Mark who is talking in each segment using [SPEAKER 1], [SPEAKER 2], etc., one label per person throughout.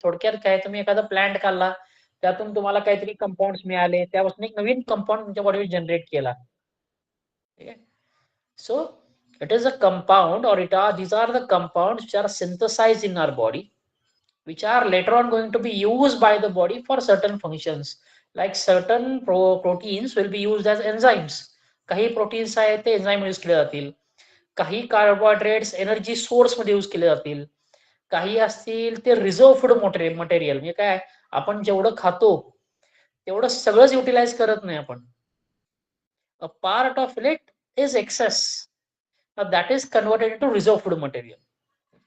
[SPEAKER 1] थोडक्यात काय, तुम्ही एखादा प्लांट खाल्ला, त्यातून तुम्हाला काहीतरी कंपाऊंड्स मिळाले, त्यापासून एक नवीन कंपाऊंड तुमच्या बॉडीवर जनरेट केला. ठीक आहे. So it is a compound, or these are the compounds which are synthesized in our body, which are later on going to be used by the body for certain functions. Like certain proteins will be used as enzymes. काही proteins आहेत ते enzyme use केले जातील. काही carbohydrates energy source मध्ये use केले जातील. काही असतील ते रिझर्व फूड मटेरियल, म्हणजे काय, आपण जेवढं खातो तेवढं सगळंच युटिलाइज करत नाही आपण. A part of it is excess. Now that is converted into reserve food material.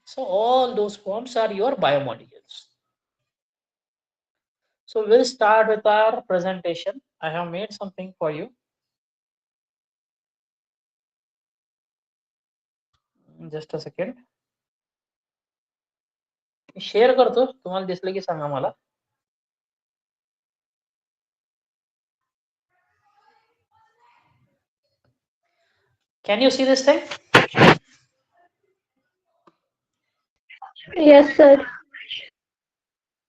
[SPEAKER 1] So all those forms are your biomolecules. So we'll start with our presentation. I have made something for you. Just a second. Share करतो, तुम्हाला दिसलं की सांगा मला. Can you see this thing?
[SPEAKER 2] Yes, sir.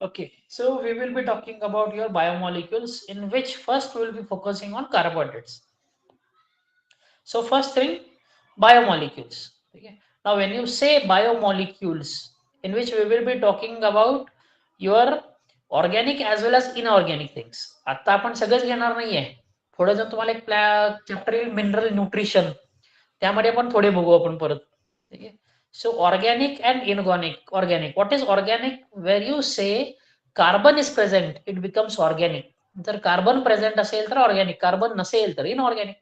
[SPEAKER 1] Okay, so we will be talking about your biomolecules, in which first we will be focusing on carbohydrates. So first thing, biomolecules. Okay. Now when you say biomolecules, in which we will be talking about your organic as well as inorganic things. आता आपण सगळंच घेणार नाहीये. थोडं जर तुम्हाला एक chapter येईल मिनरल न्यूट्रिशन, त्यामध्ये आपण थोडे बघू आपण परत. ठीक आहे. So organic and inorganic. Organic, what is organic? Where you say carbon is present, it becomes organic. जर कार्बन प्रेझेंट असेल तर ऑर्गॅनिक, कार्बन नसेल तर inorganic.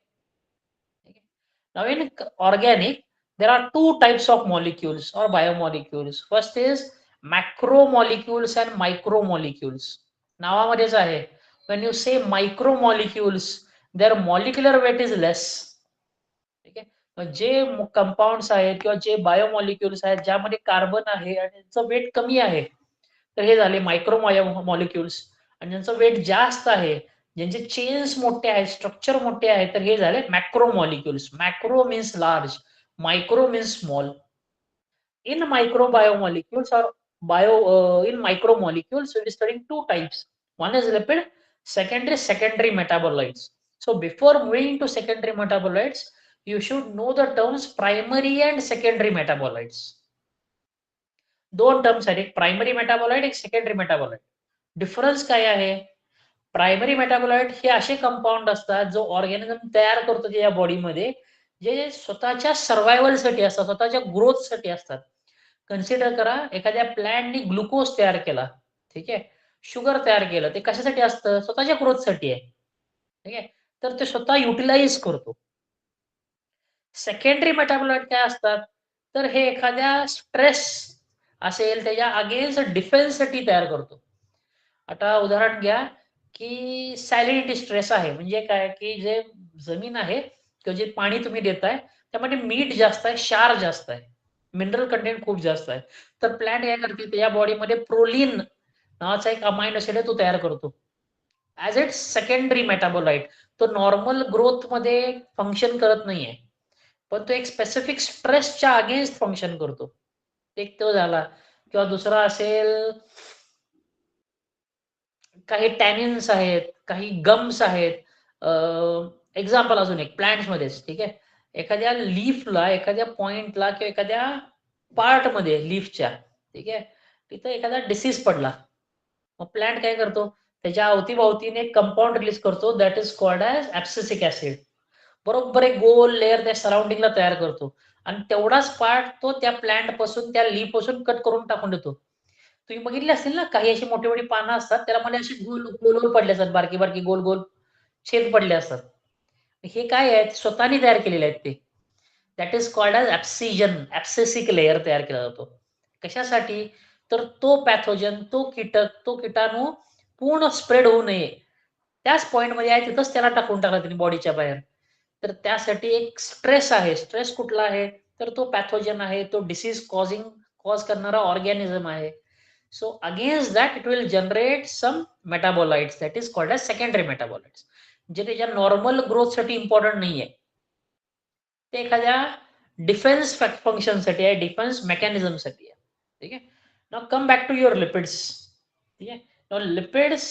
[SPEAKER 1] Now in organic, there are two types of molecules or biomolecules. First is macromolecules and micromolecules. नावामध्येच आहे. When you say micromolecules, their molecular weight is less. ठीक आहे. जे compounds आहेत किंवा जे बायोमॉलिक्युल्स आहेत ज्यामध्ये कार्बन आहे आणि त्यांचं वेट कमी आहे, तर हे झाले मायक्रो मॉलिक्युल्स. आणि ज्यांचं वेट जास्त आहे, ज्यांचे चेन्स मोठे आहेत, स्ट्रक्चर मोठे आहेत, तर हे झाले macro molecules. Macro means large, micro means small. In microbiomolecules or in micromolecules, we are studying two types. One is lipid, second is secondary metabolites. So before moving to secondary metabolites, you should know the terms primary and secondary metabolites. दोन terms आहेत, एक primary metabolite, एक secondary metabolite. Difference काय आहे? Primary metabolite हे असे compound असतात जो ऑर्गॅनिझम तयार करतो या बॉडीमध्ये, जे स्वतःच्या सर्व्हायव्हलसाठी असतात, स्वतःच्या ग्रोथसाठी असतात. कन्सिडर करा, एखाद्या प्लॅंटनी ग्लुकोज तयार केला, ठीक आहे, शुगर तयार केलं, ते कशासाठी असतं? स्वतःच्या ग्रोथसाठी आहे. ठीक आहे, तर ते स्वतः युटिलाइज करतो. सेकंडरी मेटाबोलाइट काय असतात? तर हे एखाद्या स्ट्रेस असेल त्याच्या अगेन्स्ट डिफेन्ससाठी तयार करतो. आता उदाहरण घ्या की सॅलिनिटी स्ट्रेस आहे, म्हणजे काय की जे जमीन आहे किंवा जे पाणी तुम्ही देताय त्यामध्ये मीठ जास्त आहे, क्षार जास्त आहे, मिनरल कंटेंट खूप जास्त आहे, तर प्लॅंट काय करते, त्याच्या बॉडीमध्ये प्रोलीन नावाचा एक अमाइनो ऍसिड आहे तो तयार करतो ऍज इट सेकंडरी मेटाबोलाइट. तो नॉर्मल ग्रोथ मध्ये फंक्शन करत नाहीये, पण तो एक स्पेसिफिक स्ट्रेसच्या अगेन्स्ट फंक्शन करतो. एक तो झाला. किंवा दुसरा असेल, काही टॅनिन्स आहेत, काही गम्स आहेत. एक्झाम्पल अजून एक प्लांट्स मध्येच, ठीक आहे, एखाद्या लीफला, एखाद्या पॉइंटला किंवा एखाद्या पार्ट मध्ये लीफच्या, ठीक आहे, तिथं एखादा डिसीज पडला, मग प्लांट काय करतो, त्याच्या अवतीभोवतीने एक कंपाऊंड रिलीज करतो, that is called as abscisic acid. बरोबर एक गोल लेअर त्या सराउंडिंगला तयार करतो आणि तेवढाच पार्ट तो त्या प्लांट पासून, त्या लीफ पासून कट करून टाकून देतो. तुम्ही बघितले असतील ना, काही अशी मोठी मोठी पानं असतात, त्याला मध्ये असे गोल गोल गोल पडले असतात, बारकी बारकी गोल गोल छेद पडले असतात. हे काय आहेत? स्वतःनी तयार केलेले आहेत ते. That is called as abscission. Abscisic layer तयार केला जातो. कशासाठी? तर तो पॅथोजन, तो कीटक, तो कीटाणू पूर्ण स्प्रेड होऊ नये, त्याच पॉइंटमध्ये आहे तिथंच त्याला टाकून टाकला त्यांनी बॉडीच्या बाहेर. तर त्यासाठी एक स्ट्रेस आहे. स्ट्रेस कुठला आहे? तर तो पॅथोजन आहे, तो डिसीज कॉज करणारा ऑर्गॅनिझम आहे. So against that it will generate some metabolites that is called as secondary metabolites, जे त्याच्या नॉर्मल ग्रोथ साठी इम्पॉर्टंट नाहीये, ते एखाद्या डिफेन्स फंक्शन साठी आहे, डिफेन्स मेकॅनिझम साठी आहे. ठीक आहे. Now come back to your lipids. ठीक आहे. Now lipids,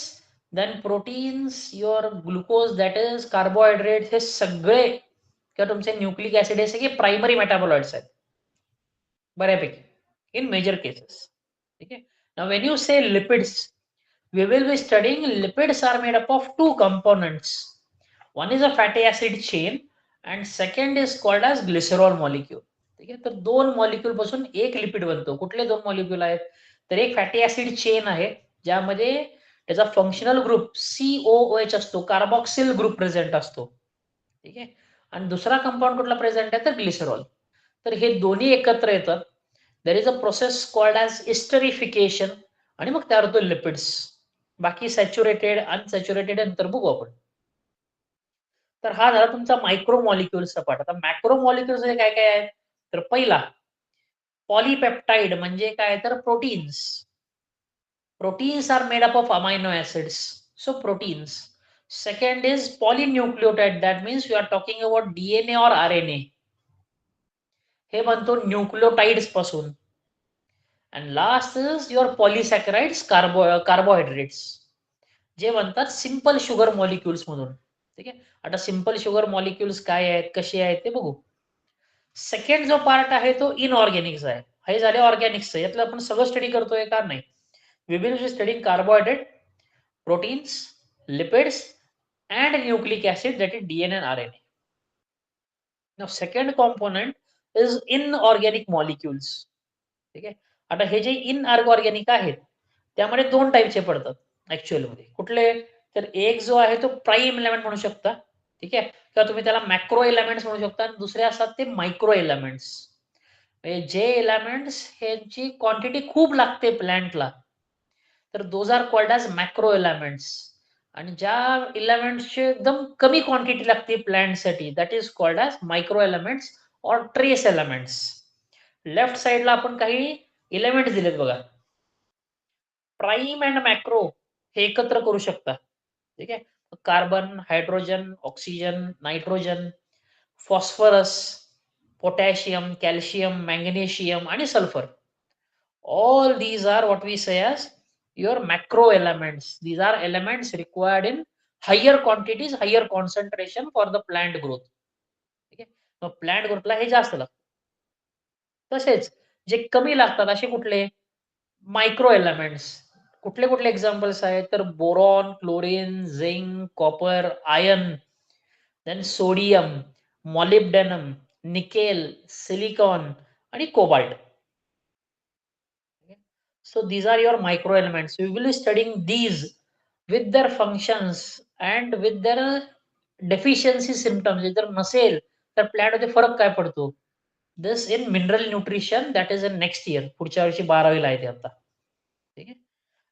[SPEAKER 1] then proteins, your glucose, that is carbohydrates, हे सगळे किंवा तुमचे न्यूक्लिक ऍसिड हे सगळे प्रायमरी मेटाबॉलाइट्स आहेत बऱ्यापैकी इन मेजर केसेस. ठीक आहे. Now when you say lipids, we will be studying lipids are made up of two components. One is a fatty acid chain and second is called as glycerol molecule. ठीक आहे. तर दोन molecule पासून एक lipid बनतो. कुठले दोन molecule आहेत? तर एक फॅटी ऍसिड चेन आहे ज्यामध्ये त्याचा फंक्शनल ग्रुप COOH असतो, कार्बॉक्सिल ग्रुप प्रेझेंट असतो. ठीक आहे. आणि दुसरा कंपाऊंड कुठला प्रेझेंट आहे तर ग्लिसरॉल. तर हे दोन्ही एकत्र येतात. There is a process called as esterification आणि मग तयार होतो लिपिड्स. बाकी सॅच्युरेटेड अनसॅच्युरेटेड नंतर बघू आपण. तर हा झाला तुमचा मायक्रो मॉलिक्युल्सचा पार्ट. आता मॅक्रो मॉलिक्युल्स काय काय आहेत तर पहिला पॉलीपेप्टाइड म्हणजे काय तर proteins. Proteins are made up of amino acids. So proteins. Second is polynucleotide. That means we are talking about DNA or RNA. हे बनतो न्यूक्लियोटाइड्स पासून. And last is your polysaccharides carbohydrates जे बनतात सिंपल शुगर मॉलिक्युल्स मधून. ठीक आहे. आता simple sugar molecules काय आहेत कसे आहेत ते बघू. सेकंड जो पार्ट आहे तो इनऑर्गॅनिक्स आहे. हे झाले ऑर्गॅनिक्स. यातलं आपण सगळं स्टडी करतोय का नाही. We will be studying carbohydrate, proteins, lipids, and nucleic acid, that is DNA and RNA. Now, second component is inorganic molecules. ठीक आहे. आता हे जे इनऑर्गॅनिक आहेत त्यामध्ये दोन टाईपचे पडतात ऍक्च्युअल मध्ये. कुठले तर एक जो आहे तो प्राईम एलिमेंट म्हणू शकता. ठीक आहे. किंवा तुम्ही त्याला मॅक्रो एलिमेंट्स म्हणू शकता आणि दुसरे असतात ते मायक्रो एलिमेंट्स. जे एलिमेंट्स ह्यांची क्वांटिटी खूप लागते प्लांटला तर those are called as macro elements. आणि ज्या एलिमेंट्सची एकदम कमी क्वांटिटी लागते प्लांटसाठी that is called as micro elements or trace elements. Left साइडला आपण काही एलिमेंट्स दिलेत बघा. प्राईम अँड मॅक्रो हे एकत्र करू शकता. ठीक आहे. Carbon, hydrogen, oxygen, nitrogen, phosphorus, potassium, calcium, magnesium आणि sulphur. All these are what we say as your macro elements. These are elements required in higher quantities, higher concentration for the plant growth. ठीक आहे. मग plant ग्रोथला हे जास्त लागतं. तसेच जे कमी लागतात असे कुठले मायक्रो एलिमेंट्स. कुठले कुठले एक्झाम्पल्स आहेत तर boron, chlorine, zinc, copper, iron, then sodium, molybdenum, nickel, silicon आणि cobalt. So these are your micro elements. We will be studying these with their functions and with their deficiency symptoms. जर नसेल तर plant मध्ये फरक काय पडतो. This in mineral nutrition that is in next year. पुढच्या वर्षी 12वीला आहे ते आता. ठीक आहे.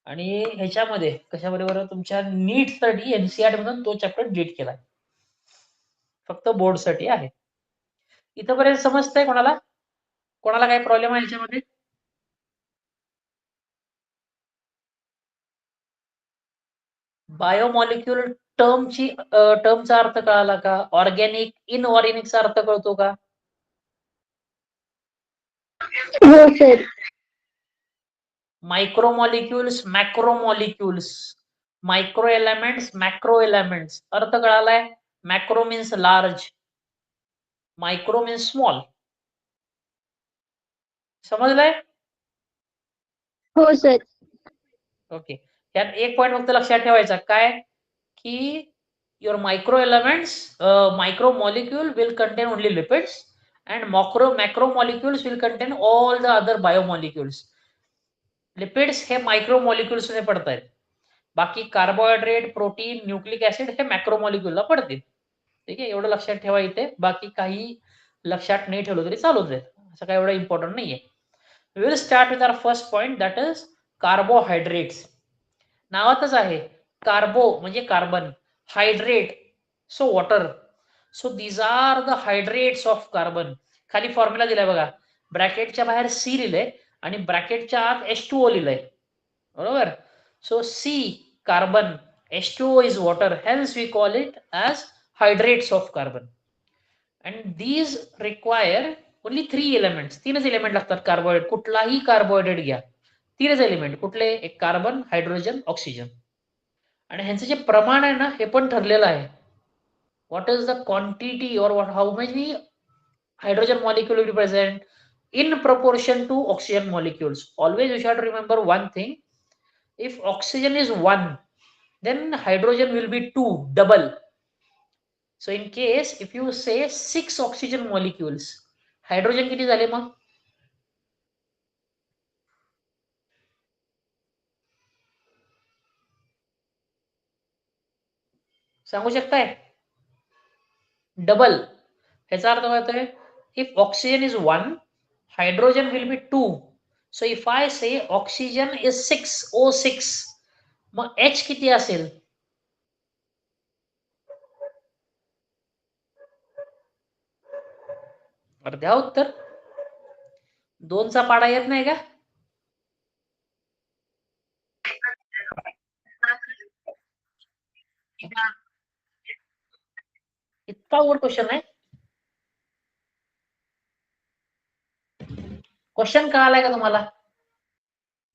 [SPEAKER 1] आणि ह्याच्यामध्ये कशामध्ये बरोबर तुमच्या नीट साठी एनसीआरटी मधून तो चॅप्टर डिलीट केला. फक्त बोर्ड साठी आहे. इथपर्यंत समजतंय कोणाला? कोणाला काय प्रॉब्लेम आहे याच्यामध्ये? बायोमॉलिक्यूल टर्मचा अर्थ कळाला का? ऑर्गॅनिक इनऑर्गॅनिकचा अर्थ कळतो का?
[SPEAKER 2] हो sir.
[SPEAKER 1] Micromolecules, macromolecules, micro elements, macro elements. अर्थ कळालाय? Macro means large, micro means small. समजलंय?
[SPEAKER 2] हो सर.
[SPEAKER 1] ओके. यात एक पॉइंट फक्त लक्षात ठेवायचा काय की your micro elements, micro molecule will contain only lipids and macro molecules will contain all the other biomolecules. Lipids हे मायक्रो मॉलिक्युल्स मध्ये पडत आहेत. बाकी कार्बोहायड्रेट, प्रोटीन, न्यूक्लिक ऍसिड हे मॅक्रो मॉलिक्युलला पडतील. ठीक आहे. एवढं लक्षात ठेवा इथे. बाकी काही लक्षात नाही ठेवलं तरी चालू जाईल. असं काही एवढं इम्पॉर्टंट नाहीये. We will start with our first point that is carbohydrates. नावातच आहे कार्बो म्हणजे carbon, hydrate so water. So these are the hydrates of carbon. खाली फॉर्म्युला दिलाय बघा. ब्रॅकेटच्या बाहेर सी लिहिलंय आणि ब्रॅकेटच्या आत H2O लिहिलंय. बरोबर. So C carbon, H2O is water, hence we call it as hydrates of carbon. And these require only 3 elements. 3च एलिमेंट लागतात कार्बोहायड्रेट. कुठलाही कार्बोहायड्रेट घ्या तीनच एलिमेंट कुठले, एक कार्बन, हायड्रोजन, ऑक्सिजन. आणि ह्यांचं जे प्रमाण आहे ना हे पण ठरलेलं आहे. व्हॉट इज द क्वांटिटी और how many hydrogen molecule will be present in proportion to oxygen molecules. Always you should remember one thing. If oxygen is 1, then hydrogen will be 2, double. So in case if you say 6 oxygen molecules, hydrogen किती झाले मग? सांगू शकताय? Double. ह्याचा अर्थ काय होतोय? If oxygen is 1, hydrogen will be 2. So if I say oxygen is 6, O6, मग H किती असेल? द्या उत्तर. 2चा पाडा येत नाही का? इतका अवघड क्वेश्चन आहे. क्वेश्चन कळालाय का तुम्हाला?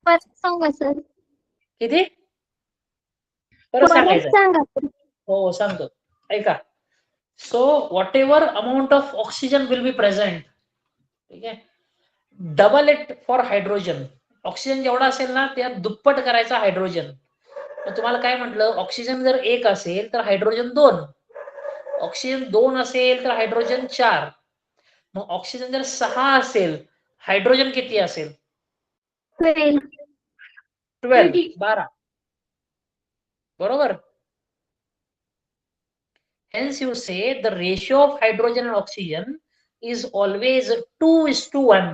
[SPEAKER 2] सांगा सर.
[SPEAKER 1] किती? परत
[SPEAKER 2] परत
[SPEAKER 1] सांगायचं.
[SPEAKER 2] सांगा सर.
[SPEAKER 1] हो सांगतो. ऐका. So what ever amount of oxygen will be present, ठीक आहे, double it for hydrogen. Oxygen जेवढा असेल ना त्यात दुप्पट करायचा हायड्रोजन. मग तुम्हाला काय म्हटलं, ऑक्सिजन जर 1 असेल तर हायड्रोजन 2, ऑक्सिजन 2 असेल तर हायड्रोजन 4, मग ऑक्सिजन जर 6 असेल हायड्रोजन किती असेल? 12. बरोबर. Hence you say the ratio of hydrogen and oxygen is always 2:1,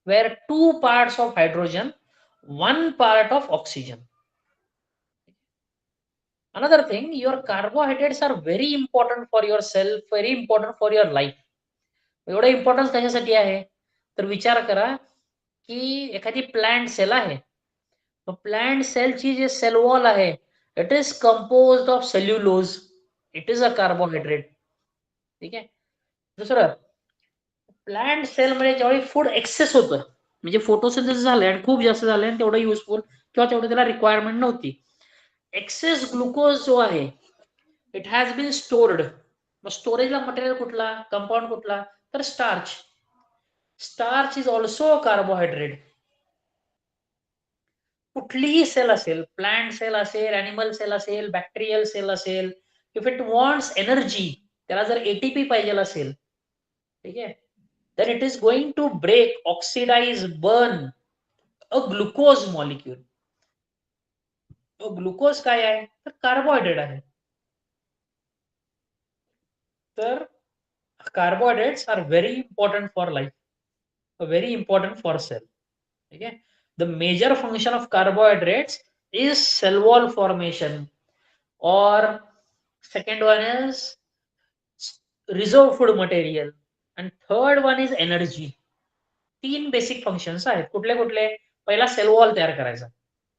[SPEAKER 1] where 2 parts of hydrogen, 1 part of oxygen. Another thing, your carbohydrates are very important for your cell, very important for your life. एवढं importance कशासाठी आहे तर विचार करा की एखादी plant sale आहे, plant सेलची जे सेल वॉल आहे it is composed of cellulose, it is a carbohydrate. ठीक आहे. दुसरं, प्लांट सेल मध्ये ज्यावेळी फूड एक्सेस होतं म्हणजे फोटोसिंथेसिस झालंय आणि खूप जास्त झालंय आणि तेवढं युजफुल किंवा तेवढं त्याला रिक्वायरमेंट नव्हती, एक्सेस ग्लुकोज जो आहे इट हॅज बीन स्टोर्ड. मग स्टोरेजला मटेरियल कुठला, कंपाऊंड कुठला तर starch. Starch is also carbohydrate. कुठलीही सेल असेल, प्लांट सेल असेल, अॅनिमल सेल असेल, बॅक्टेरियल सेल असेल, इफ इट वॉन्ट्स एनर्जी, त्याला जर एटीपी पाहिजे असेल, ठीक आहे, then it is going to break, oxidize, burn a glucose molecule. Glucose काय आहे तर कार्बोहायड्रेट आहे. तर carbohydrates are very important for life, very important for cell. ठीक आहे. The major function of carbohydrates is cell wall formation, और second one is reserve food material, आणि third one is energy. 3 basic functions आहेत. कुठले कुठले? पहिला sale wall तयार करायचा.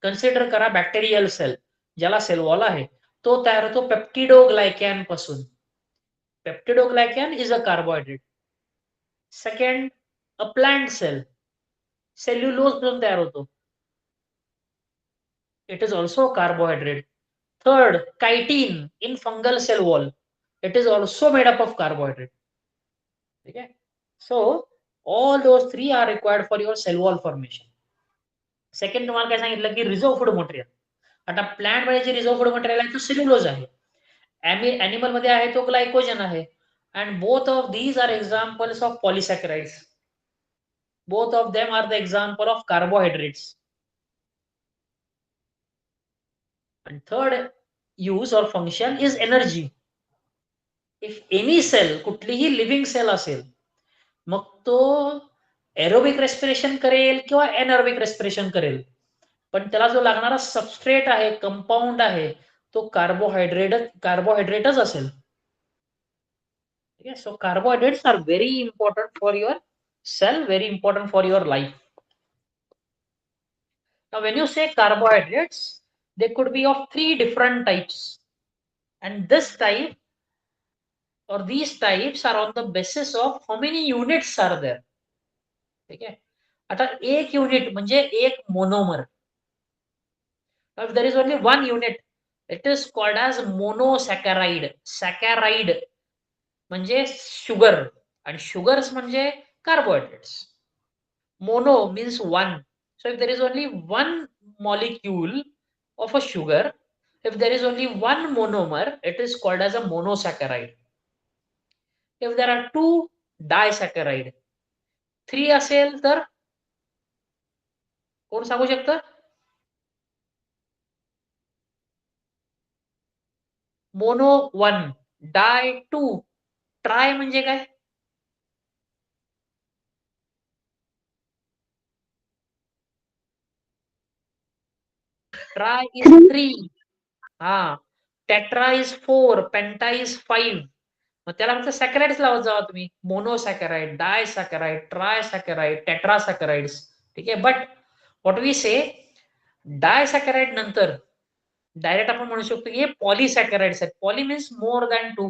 [SPEAKER 1] कन्सिडर करा बॅक्टेरियल सेल, ज्याला सेल वॉल आहे तो तयार होतो पेप्टिडोग्लायकॅन पासून. Peptidoglycan is a carbohydrate. Second, a plant cell, cellulose पासून तयार होतो, it is also carbohydrate. Third, chitin in fungal cell wall, it is also made up of carbohydrate. ठीक आहे. So all those 3 are required for your cell wall formation. Second तुम्हाला काय सांगितलं की reserve food material. आता plant मध्ये जे reserve food material आहे तो सेल्युलोज आहे, एनिमल मध्ये आहे तो ग्लायकोजन आहे, and both of these are examples of polysaccharides. Both of them are the example of carbohydrates. And third use or function is energy. If any cell, कुठलीही living sale असेल, मग तो aerobic respiration करेल किंवा anaerobic respiration करेल, पण त्याला जो लागणारा सबस्ट्रेट आहे, कंपाऊंड आहे, तो कार्बोहायड्रेटच असेल. ठीक आहे. So carbohydrates are very important for your cell, very important for your life. Now when you say carbohydrates, they could be of 3 different types, and this type or these types are on the basis of how many units are there. ठीक आहे. आता एक unit म्हणजे एक monomer. If there is only one unit, it is called as monosaccharide. Saccharide म्हणजे sugar आणि sugars म्हणजे carbohydrates. Mono means one. So if there is only one molecule of a sugar, if there is only one monomer, it is called as a monosaccharide. If there are two disaccharide, three असेल तर कोण सांगू शकतं? Mono one, di two, tri म्हणजे काय? Tri is three. हा, tetra is four, penta is five. मग त्याला फक्त सॅकराइड्स लावत जावा तुम्ही. मोनोसॅकराइड, डायसॅकराइड, ट्रायसॅकराइड, टेट्रासॅकराइड्स. ठीक आहे. But what we say, disaccharide नंतर डायरेक्ट आपण म्हणू शकतो की हे पॉलिसॅकराइड्स आहेत. Poly means more than two,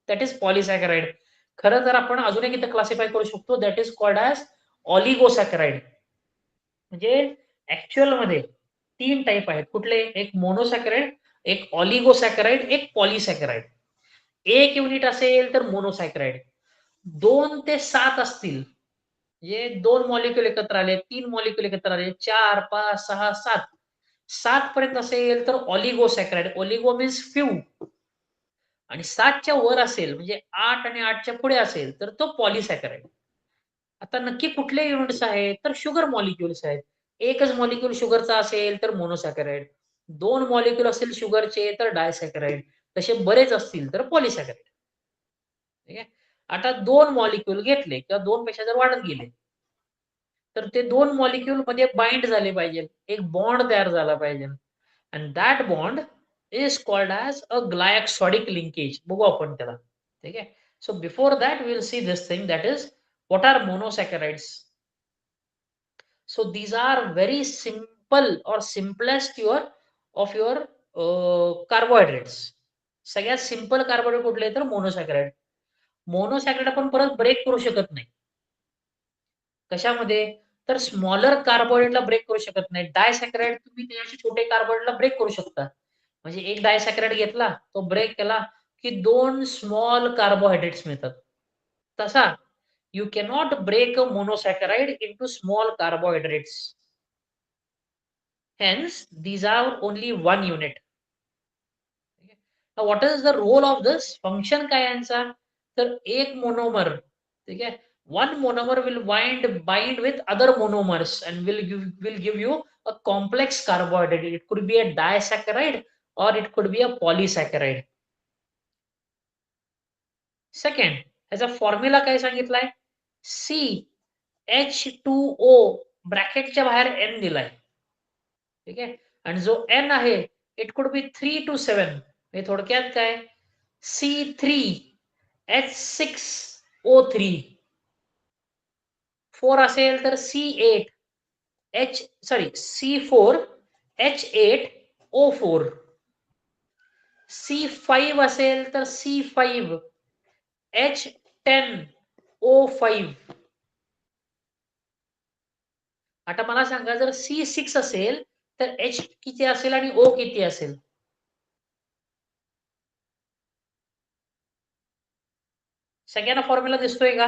[SPEAKER 1] that is polysaccharide. खरं तर आपण अजून एक इथं क्लासिफाय करू शकतो, that is called as oligosaccharide. म्हणजे ऍक्च्युअल मध्ये तीन टाईप आहेत. कुठले? एक मोनोसॅकराइड, एक ऑलिगोसॅकराइड, एक पॉलिसॅकराइड. एक युनिट असेल तर मोनोसॅकराइड. 2 ते 7 असतील, म्हणजे 2 मॉलिक्युल एकत्र आले, 3 मॉलिक्युल एकत्र आले, 4, 5, 6, 7. 7 पर्यंत असेल तर ऑलिगोसॅकराइड. Oligo means few. आणि 7च्या वर असेल म्हणजे 8 आणि 8च्या पुढे असेल तर तो पॉलिसॅकराइड. आता नक्की कुठले युनिट्स आहेत? तर शुगर मॉलिक्युल्स आहेत. एकच मॉलिक्युल शुगरचा असेल तर मोनोसॅकराइड. 2 मॉलिक्युल असेल शुगरचे तर डायसॅकराइड. तसे बरेच असतील तर पॉलिसॅकराइड. ठीक आहे. आता 2 मॉलिक्युल घेतले किंवा 2 पेक्षा जर वाढत गेले, तर ते 2 मॉलिक्युल मध्ये बाइंड झाले पाहिजे. एक बॉन्ड तयार झाला पाहिजे. And that bond is called as a glycosidic linkage. बघू आपण त्याला. ठीक आहे. So before that we will see this thing, that is what are monosaccharides. So these are very simple or simplest of your carbohydrates. सगळ्यात simple carbohydrate कुठले तर मोनोसॅकराइड. मोनोसॅकराइड आपण परत ब्रेक करू शकत नाही. कशामध्ये? तर स्मॉलर कार्बोहायड्रेटला ब्रेक करू शकत नाही. डायसॅकराइड तुम्ही त्याच्याशी छोटे कार्बोहायड्रेटला ब्रेक करू शकता. म्हणजे एक डायसॅकराइड घेतला, तो ब्रेक केला की 2 स्मॉल कार्बोहायड्रेट्स मिळतात. तसा you cannot break a monosaccharide into small carbohydrates. Hence, these are only one unit. Now, what is the role of this? Function काय यांचा? तर एक मोनोमर, ठीक आहे, one monomer will bind with other monomers and will give you a complex carbohydrate. It could be a disaccharide or it could be a polysaccharide. Second, ह्याचा formula काय सांगितलाय? CH2O, ब्रॅकेटच्या बाहेर N दिलाय. ठीक आहे. आणि जो N आहे, इट कुड बी 3 to 7. हे थोडक्यात काय? C3H6O3. 4 असेल तर C4H8O4. C5 असेल तर C5H10O5. आता मला सांगा, जर C6 असेल तर H किती असेल आणि O किती असेल? सगळ्यांना फॉर्म्युला दिसतोय का?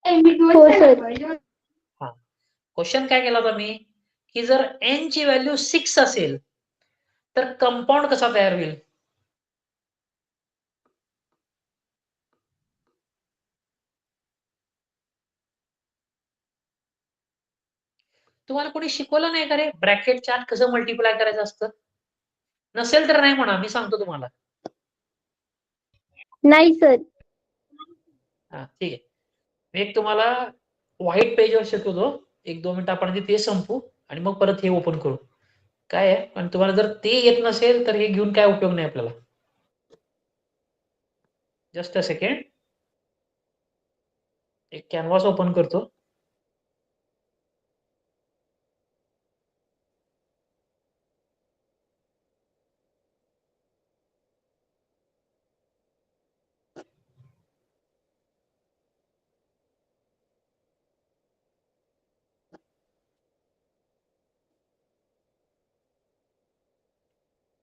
[SPEAKER 2] हो सर.
[SPEAKER 1] हा. क्वेश्चन काय केला होता मी, की जर N ची व्हॅल्यू 6 असेल तर कंपाऊंड कसा तयार होईल? तुम्हाला कोणी शिकवलं नाही का रे ब्रॅकेटच्या आत कसं मल्टिप्लाय करायचं असतं? नसेल तर नाही म्हणा, मी सांगतो तुम्हाला.
[SPEAKER 2] नाही सर.
[SPEAKER 1] हा, ठीक आहे. मी एक तुम्हाला व्हाईट पेजवर शिकवतो. 1-2 मिनिटं आपण आधी ते संपू आणि मग परत हे ओपन करू. काय आहे, पण तुम्हाला जर ते येत नसेल तर हे घेऊन काय उपयोग नाही आपल्याला. Just a second. एक कॅनव्हास ओपन करतो.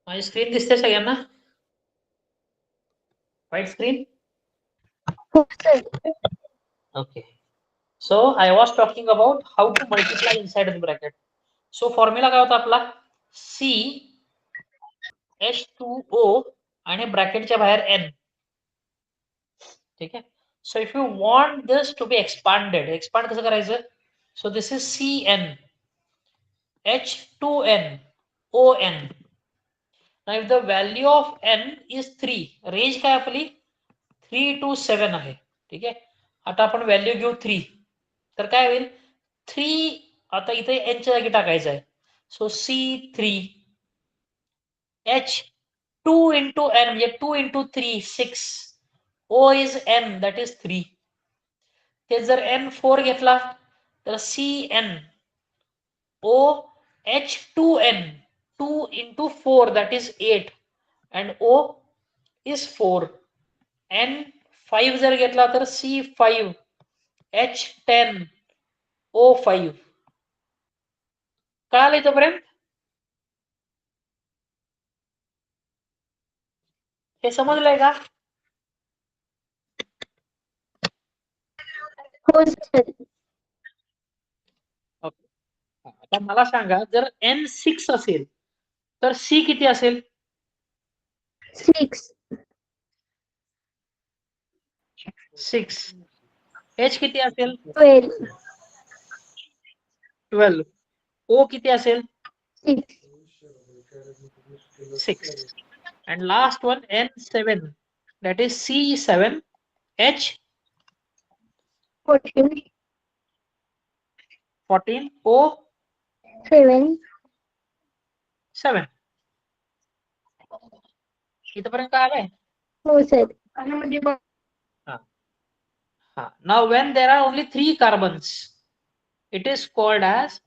[SPEAKER 1] माझी स्क्रीन दिसते सगळ्यांना? White screen? Okay. So I was talking about how to multiply inside the bracket. So formula काय होता आपला? C H2O आणि ब्रॅकेटच्या बाहेर N. ठीक आहे. So if you want this to be expanded, expand कसं करायचं? So this is CN H2N ON. Now if the value of N is 3, range काय आपली 3 to 7 आहे. ठीक आहे. आता आपण व्हॅल्यू घेऊ 3. तर काय होईल 3 आता इथे N च्या जागी टाकायचं आहे. So C3 H2 into N म्हणजे 2 into 3 6. O is N that is 3. ते जर N4 घेतला तर CN OH2N 2 into 4 that is 8 and O is 4. N5 जर घेतला तर C5 H10 O5. कळालं इथपर्यंत? हे समजलंय का?
[SPEAKER 2] हो सर.
[SPEAKER 1] आता मला सांगा जर N6 असेल तर C किती असेल?
[SPEAKER 2] 6.
[SPEAKER 1] 6. H किती असेल?
[SPEAKER 2] 12.
[SPEAKER 1] 12. O किती असेल?
[SPEAKER 2] 6.
[SPEAKER 1] 6. And last one N7 that is C7 H
[SPEAKER 2] 14.
[SPEAKER 1] 14 O
[SPEAKER 2] 7.
[SPEAKER 1] 7. इथपर्यंत काय आलंय?
[SPEAKER 2] हो sir.
[SPEAKER 1] Now when there are only 3 carbons it is called as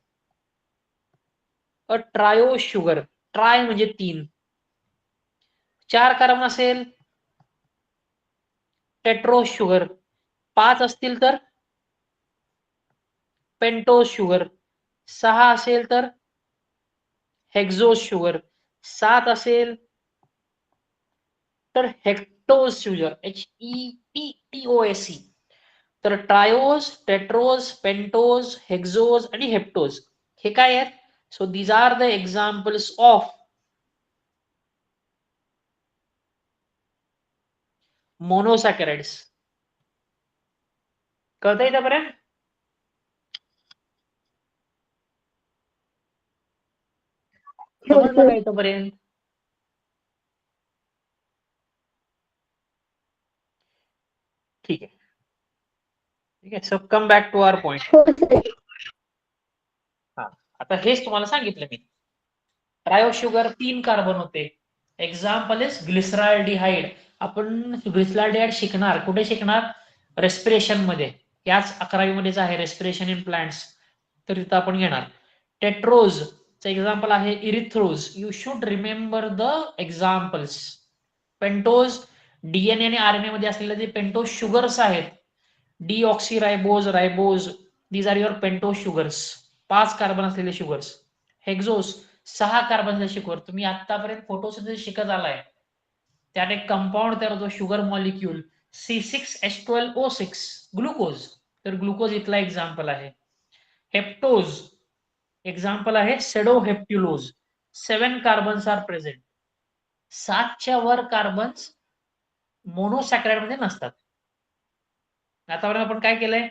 [SPEAKER 1] a trio sugar. Tri म्हणजे 3. 4 कार्बन असेल टेट्रो शुगर. 5 असतील तर पेंटोज शुगर. 6 असेल तर हेक्झोज शुगर. 7 असेल तर हेक्टोज शुगर HEPTOSE. तर ट्रायोज, टेट्रोज, पेंटोज, हेक्झोज आणि हेप्टोज हे काय आहेत? So these are the examples of monosaccharides. कळतंय इथपर्यंत? समजलं का इथपर्यंत? ठीक आहे. ठीक आहे. So come back to our point.
[SPEAKER 2] हो सर.
[SPEAKER 1] आता हेच तुम्हाला सांगितलं मी. ट्रायो शुगर 3 कार्बन होते. Example is glyceraldehyde. आपण ग्लिसरॉल्डिहाइड शिकणार कुठे शिकणार? रेस्पिरेशन मध्ये. याच 11वी मध्येच आहे रेस्पिरेशन इन प्लांट्स. तर इथं आपण घेणार. टेट्रोज चं एक्झाम्पल आहे erythrose. You should remember the examples. Pentose DNA आणि आरएनए मध्ये असलेले जे पेंटोज शुगर्स आहेत deoxyribose, ribose, these are your pentose sugars. 5 carbon असलेले शुगर्स. हेक्झोस 6 कार्बनचे शुगर. तुम्ही आतापर्यंत फोटोसिंथेसिस शिकत आलाय. त्यात एक कंपाऊंड तयार होतो शुगर मॉलिक्यूल C6H12O6 ग्लुकोज. तर ग्लुकोज इथला एक्झाम्पल आहे. हेप्टोज एक्झाम्पल आहे सेडोहेप्ट्युलोज. 7 कार्बन्स आर प्रेझेंट. 7च्या वर कार्बन्स मोनोसॅकराइड मध्ये नसतात. आतापर्यंत आपण काय केलंय?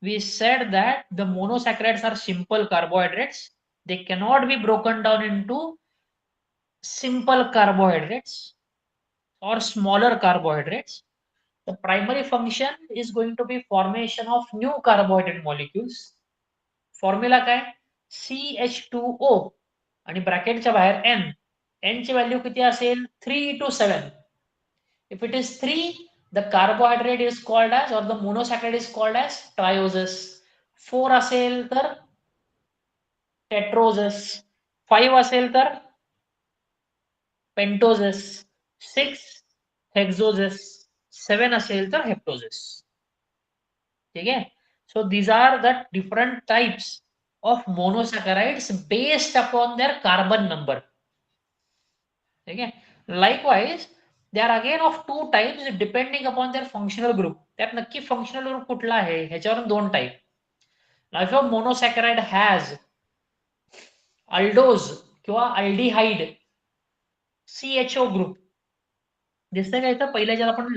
[SPEAKER 1] We said that the monosaccharides are simple carbohydrates. They cannot be broken down into simple carbohydrates or smaller carbohydrates. The primary function is going to be formation of new carbohydrate molecules. Formula काय? CH2O आणि ब्रॅकेटच्या बाहेर N. N ची value किती असेल? 3 to 7. If it is 3, the carbohydrate is called as or the monosaccharide is called as trioses. 4 असेल तर टेट्रोजेस. 5 असेल तर पेंटोजेस. 6 हेक्झोजेस. 7 असेल तर हेप्टोजेस. ठीक आहे. So these are the different types of monosaccharides based upon their carbon number. ठीक आहे. Likewise they are again of two types depending upon their functional group. त्यात नक्की फंक्शनल ग्रुप कुठला आहे ह्याच्यावरून दोन टाईप. नाव इफ मोनोसॅकराइड हॅज अल्डोज किंवा अल्डिहाइड CHO ग्रुप दिसतंय का इथं पहिल्या ज्याला आपण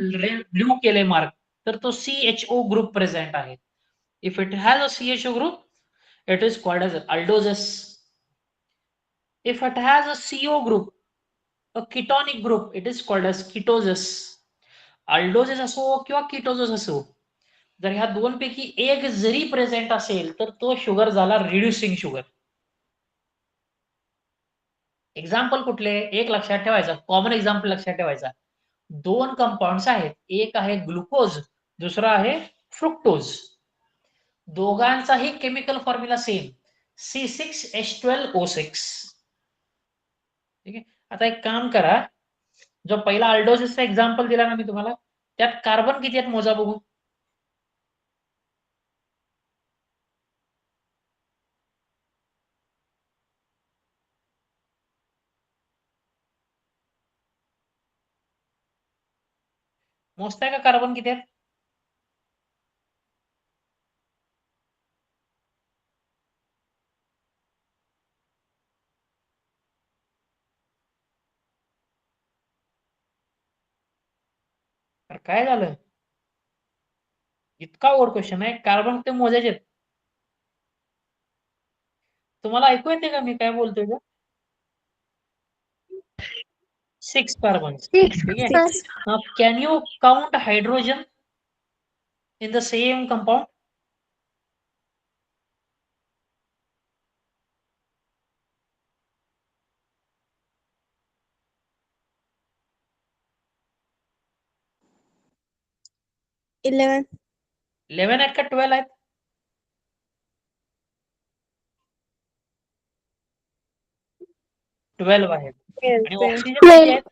[SPEAKER 1] ब्ल्यू केले मार्क, तर तो CHO ग्रुप प्रेझेंट आहे. If it has a CHO group it is called as aldoses. If it has a CO group, a ketonic group, it is called as ketosis. Aldoses असो किंवा ketosis असो, जर ह्या दोन पैकी एक जरी प्रेझेंट असेल तर तो शुगर झाला रिड्युसिंग शुगर. एक्झाम्पल कुठले एक लक्षात ठेवायचा, कॉमन एक्झाम्पल लक्षात ठेवायचा. दोन कंपाऊंड्स आहेत, एक आहे ग्लुकोज, दुसरा आहे फ्रुक्टोज. दोघांचाही केमिकल फॉर्म्युला सेम, C6H12O6. ठीक आहे. आता एक काम करा, जो पहिला अल्डोसिसचा एक्झाम्पल दिला ना मी तुम्हाला, त्यात कार्बन किती आहेत मोजा बघू. मोजताय का कार्बन किती आहेत? तर काय झालं, इतका ओव्हर क्वेश्चन आहे, कार्बन ते मोजायचे आहेत. तुम्हाला ऐकू येते का मी काय बोलतोय का? 6 कार्बन.
[SPEAKER 2] Six.
[SPEAKER 1] ठीक आहे.
[SPEAKER 2] Sir.
[SPEAKER 1] Now can you count hydrogen in the same compound?
[SPEAKER 3] Eleven
[SPEAKER 1] 11 आहेत का 12 आहेत? 12 आहेत. आणि ऑक्सिजन किती आहेत?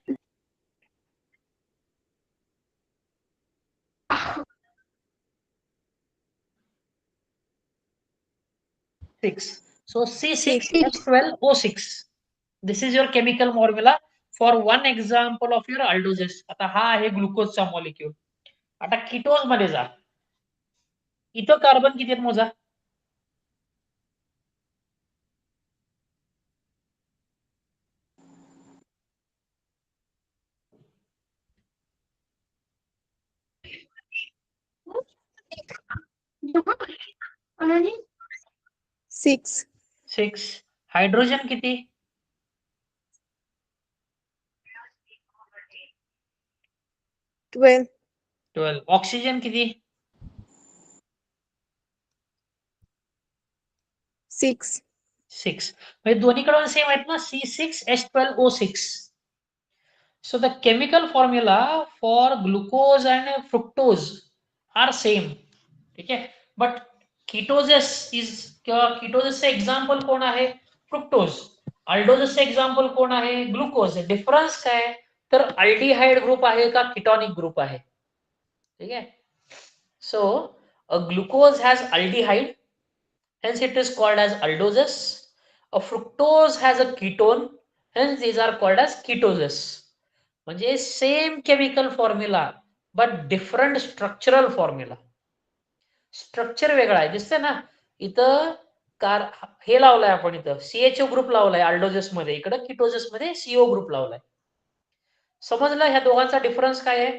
[SPEAKER 1] 6. So C6H12O6. This is your chemical formula for one example of your aldoses. आता हा आहे ग्लुकोजचा मॉलिक्यूल. आता कीटोज मध्ये जा, इथं कार्बन किती आहेत मोजा.
[SPEAKER 3] सिक्स
[SPEAKER 1] 6. हायड्रोजन किती?
[SPEAKER 3] 12
[SPEAKER 1] 12. ऑक्सिजन किती?
[SPEAKER 3] 6
[SPEAKER 1] 6. म्हणजे दोन्हीकडून सेम आहेत ना, C6H12O6. So the chemical formula for glucose and fructose are same. ठीक आहे. बट कीटोसिस इज किंवा कीटोसिसचे एक्झाम्पल कोण आहे? फ्रुक्टोज. अल्डोसिसचे एक्झाम्पल कोण आहे? ग्लुकोज. डिफरन्स काय, तर अल्डिहाइड ग्रुप आहे का कीटॉनिक ग्रुप आहे. ठीक आहे. So a glucose has aldehyde, hence it is called as aldoses. A fructose has a ketone, hence these are called as ketoses. म्हणजे same chemical formula but different structural formula. Structure वेगळा आहे, दिसतंय ना इथं. हे लावलंय आपण, इथं CHO ग्रुप लावलाय अल्डोजेस मध्ये, इकडं कीटोजेस मध्ये CO ग्रुप लावलाय. समजलं ह्या दोघांचा डिफरन्स काय आहे?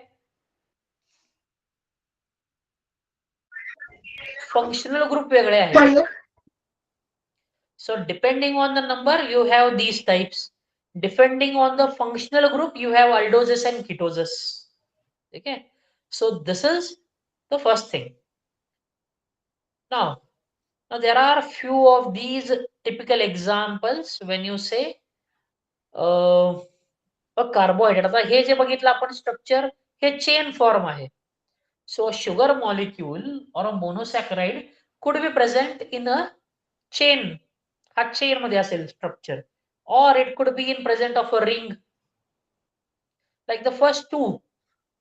[SPEAKER 1] फंक्शनल ग्रुप वेगळे आहेत. So depending on the number, you have these types. Depending on the functional group, you have aldoses and ketoses. Okay. So this is the first thing. Now there are few of these typical examples when you say carbohydrate. आता हे जे बघितलं आपण structure, हे chain form आहे. So sugar molecule और monosaccharide could be present in a chain. हा chain मध्ये असेल structure, or it could be in present of a ring, like the first two,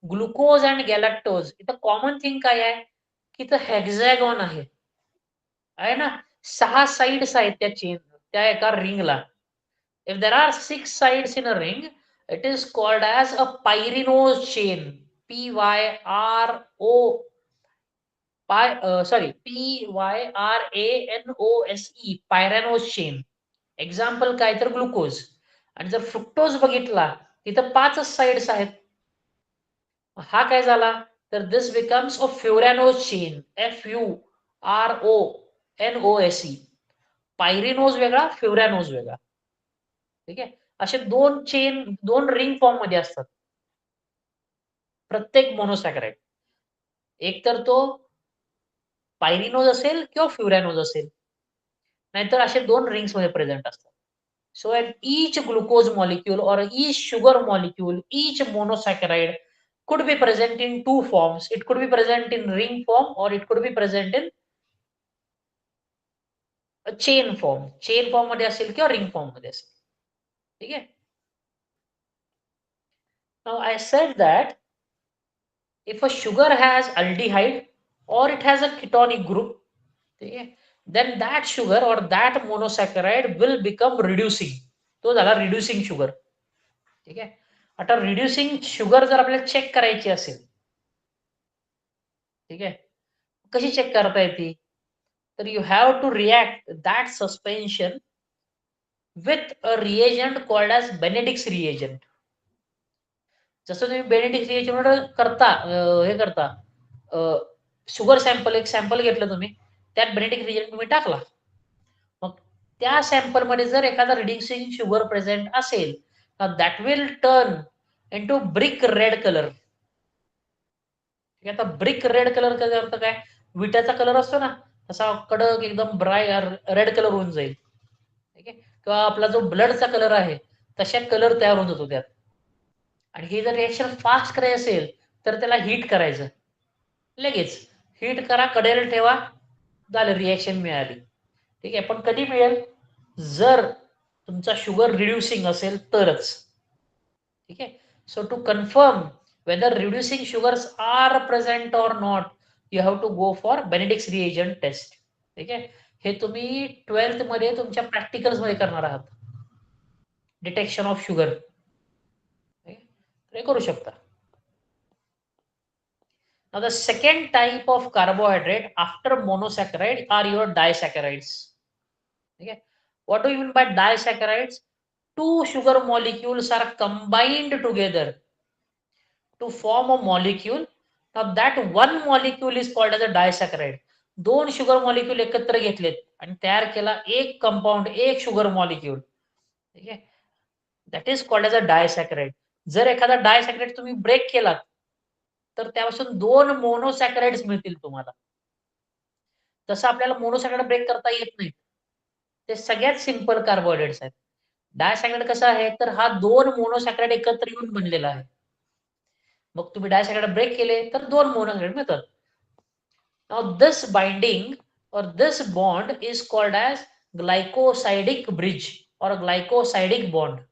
[SPEAKER 1] glucose and galactose. इथं common thing काय आहे की इथं हेक्झॅगॉन आहे ना, 6 साइड्स आहेत त्या चेन, त्या एका रिंगला. If there are 6 sides in a ring, It is called as a pyranose chain. Pyranose, pyranose chain. Example काय तर ग्लुकोज. आणि जर फ्रुक्टोज बघितला तिथं 5च साइड्स आहेत. हा काय झाला तर दिस बिकम्स अ फ्युरॅनोज चेन. FURONOSE. पायरिनोज वेगळा, फ्युरॅनोज वेगळा. ठीक आहे. असे दोन चेन, दोन रिंग फॉर्म मध्ये असतात प्रत्येक मोनोसॅकराइड. एक तर तो पायरिनोज असेल किंवा फ्युरॅनोज असेल, नाहीतर असे दोन रिंग्स मध्ये प्रेझेंट असतात. So at each glucose molecule or each sugar molecule, each monosaccharide could be present in two forms. It could be present in ring form or it could be present in a chain form. Chain form मध्ये असेल किंवा ring form मध्ये असेल. ठीक आहे. Now I said that if a sugar has aldehyde or it has a ketonic group, okay, then that sugar or that monosaccharide will become reducing. तो झाला reducing sugar. ठीक आहे. आता रिड्युसिंग शुगर जर आपल्याला चेक करायची असेल, ठीक आहे, कशी चेक करता येते, तर you have to react that suspension with a reagent called as Benedict's reagent. जसं तुम्ही बेनेडिक्स रिएजंट करता, हे करता, शुगर सॅम्पल, एक सॅम्पल घेतलं तुम्ही, त्यात बेनेडिक्स रिएजंट तुम्ही टाकला, मग त्या सॅम्पल मध्ये जर एखादा रिड्युसिंग शुगर प्रेझेंट असेल, that will turn into brick red colour. आता ब्रिक रेड कलर का अर्थ काय, विटाचा कलर असतो ना तसा कडक एकदम रेड कलर होऊन जाईल. ठीक आहे. किंवा आपला जो ब्लडचा कलर आहे तशा कलर तयार होत होतो त्यात. आणि हे जर रिएक्शन फास्ट करायचं असेल तर त्याला हीट करायचं, लगेच हीट करा, कडेला ठेवा, झालं, रिएक्शन मिळाली. ठीक आहे. पण कधी मिळेल, जर तुमचा शुगर रिड्युसिंग असेल तरच. ठीक आहे. So to confirm whether reducing sugars are present or not, you have to go for Benedict's reagent test. ठीक आहे. हे तुम्ही 12th मध्ये तुमच्या प्रॅक्टिकल्स मध्ये करणार आहात, डिटेक्शन ऑफ शुगर. हे करू शकता. Now the second type of carbohydrate after monosaccharide are your disaccharides. Okay. What do you mean by disaccharides? Two sugar molecules are combined together to form a molecule. Now that one molecule is called as a disaccharide. दोन sugar molecule एकत्र घेतलेत आणि तयार केला एक compound, एक sugar molecule. ठीक आहे. That is called as a disaccharide. जर एखादा डायसॅकराइड तुम्ही ब्रेक केलात तर त्यापासून दोन मोनोसॅकराइड्स मिळतील तुम्हाला. तसं आपल्याला मोनोसॅकराइड ब्रेक करता येत नाही. ते सगळ्यात सिंपल कार्बोहायड्रेट्स आहेत. डायसॅकराइड कसं आहे तर हा दोन मोनोसॅकराइड एकत्र येऊन बनलेला आहे. मग तुम्ही डायसॅकराइड ब्रेक केले तर दोन मोनोसॅकराइड मिळतात. Now this binding or this bond is called as glycosidic bridge or a glycosidic bond.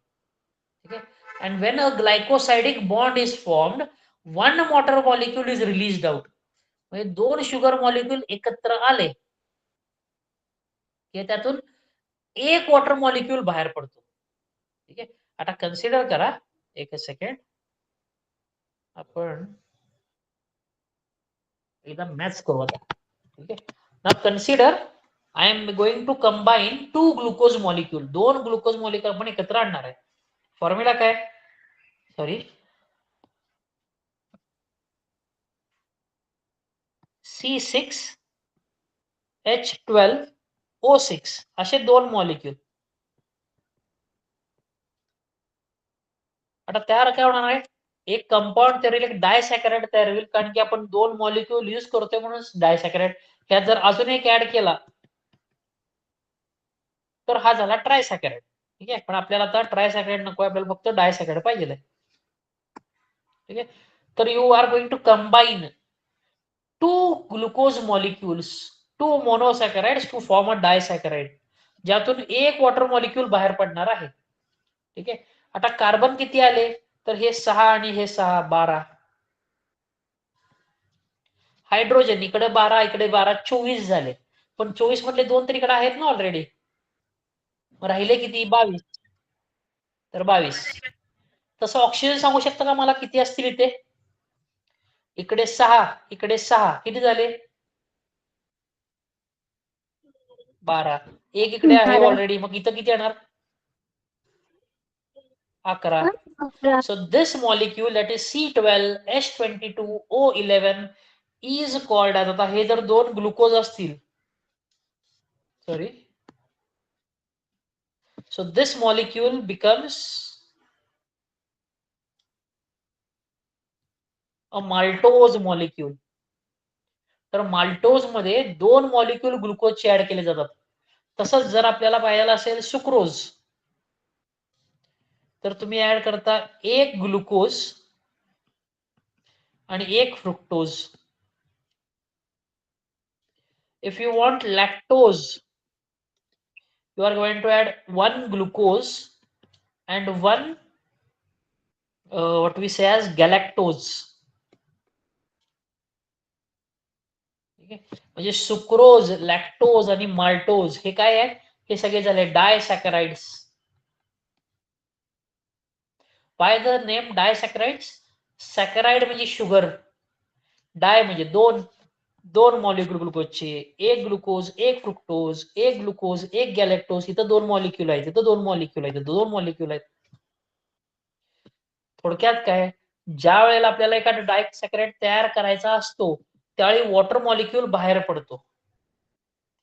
[SPEAKER 1] Okay. And when a glycosidic bond is formed, one water molecule is released out. म्हणजे दोन शुगर मॉलिक्यूल एकत्र आले की त्यातून एक water molecule बाहेर पडतो. ठीक आहे. आता कन्सिडर करा, एक सेकंड, आपण एकदा मॅच करू आता. ठीक आहे. Now consider I am going to combine two glucose molecule. दोन ग्लुकोज मॉलिक्यूल आपण एकत्र आणणार आहे. फॉर्म्युला काय, सॉरी, C6H12O6 असे दोन मॉलिक्यूल. आता तयार काय होणार आहे, एक कंपाऊंड तयार होईल, एक डायसॅकराइड तयार होईल, कारण की आपण दोन मॉलिक्यूल यूज करतोय म्हणून डायसॅकराइड. ह्यात जर अजून एक ऍड केला तर हा झाला ट्रायसॅकराइड. ठीक आहे. पण आपल्याला आता ट्रायसॅकराइड नको, आपल्याला फक्त डायसॅकराइड पाहिजे. ठीक आहे. तर you are going to combine two glucose molecules, two monosaccharides to form a disaccharide, ज्यातून एक वॉटर मॉलिक्यूल बाहेर पडणार आहे. ठीक आहे. आता कार्बन किती आले तर हे 6 आणि हे 6, 12. हायड्रोजन इकडे 12, इकडे 12, 24 झाले. पण 24 मधले दोन तरी इकडे आहेत ना ऑलरेडी, राहिले किती, 22. तर 22. तसं ऑक्सिजन सांगू शकता का मला किती असतील इथे? इकडे 6, इकडे 6, किती झाले? 12. एक इकडे आहे
[SPEAKER 2] 12.
[SPEAKER 1] ऑलरेडी, मग इथं किती येणार? 11.
[SPEAKER 2] 11.
[SPEAKER 1] So this molecule that is C12H22O11 is called as, आता हे जर दोन ग्लुकोज असतील, sorry, so this molecule becomes a maltose molecule. तर माल्टोज मध्ये दोन मॉलिक्यूल ग्लुकोजचे ऍड केले जातात. तसंच जर आपल्याला पाहायला असेल सुक्रोज, तर तुम्ही ऍड करता एक ग्लुकोज आणि एक fructose. If you want lactose, you are going to add one glucose and one what we say as galactose. म्हणजे सुक्रोज, लॅक्टोज आणि माल्टोज हे काय आहे? हे सगळे झाले डायसॅकराइड्स. Why the name disaccharides? Saccharide म्हणजे शुगर, डाय म्हणजे दोन, दोन मॉलिक्यूल ग्लुकोजचे, एक ग्लुकोज एक फ्रुक्टोज, एक ग्लुकोज एक गॅलेक्टोज. इथं दोन मॉलिक्यूल आहेत, इथं दोन मॉलिक्यूल आहेत, दोन मॉलिक्यूल आहेत. थोडक्यात काय, ज्या वेळेला आपल्याला एखादा डायसॅकराइड तयार करायचा असतो त्यावेळी वॉटर मॉलिक्यूल बाहेर पडतो.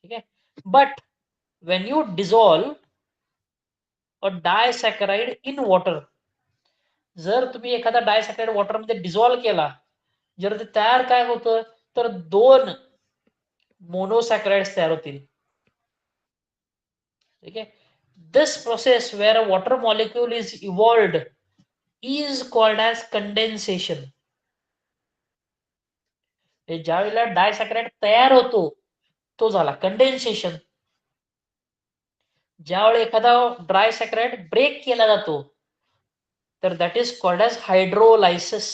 [SPEAKER 1] ठीक आहे. But when you dissolve a disaccharide in water, जर तुम्ही एखादा डायसॅकराइड वॉटर मध्ये डिझॉल्व केला, जर ते तयार काय होतं, तर दोन मोनोसॅकराइड्स तयार होतील. ठीक आहे. This process where a water molecule is evolved is called as condensation. ज्या वेळेला डायसॅकराइड तयार होतो तो झाला कंडेन्सेशन. ज्यावेळी एखादा डायसॅकराइड ब्रेक केला जातो तर that is called as hydrolysis.